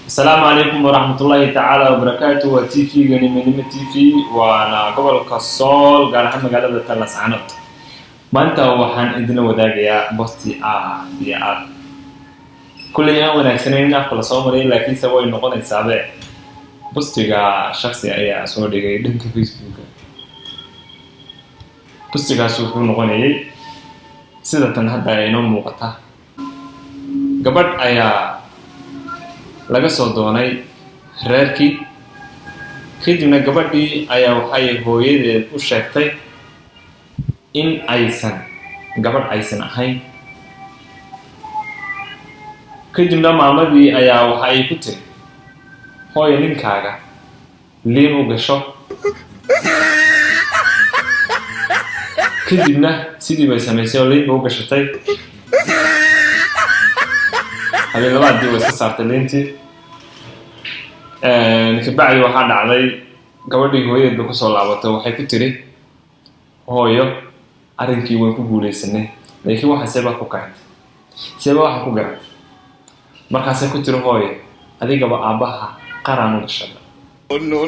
السلام عليكم ورحمة الله تعالى وبركاته وتيفي جاني من تيفي وأنا قبل كسول قال حنا قال هذا ثلاث سنوات ما أنت وحن إدنا وداك يا بستي يا كل يوم ونحسنين نقول صومري لكن سوي نقول السابع بستي جا شخصي أي صوري جاي دنك فيسبوك بستي جا سوق نقول إيه سيدا تنهدا ينوم وقتها قبل أيا laga soo doonay reerkii kadibna gabadhii ayaa waxay hooyadeed u sheegtay in gabadh aysan ahayn kadibna maamadii ayaa waxay ku tiri hooyo ninkaaga liin u gasho kadibna sidii bay samaysay oo liin u gashatay هذه اللغات دي وسكسرت لينتي كبعدي waxaa dhacday gabadhii hooyadeed ku soo laabatay waxay ku tiri hooyo arinkii way ku guuleysanay laakiin waxa sabab ku gaartay markaas ay ku tiri hooyo adiga ba aabaha qaran u gashay no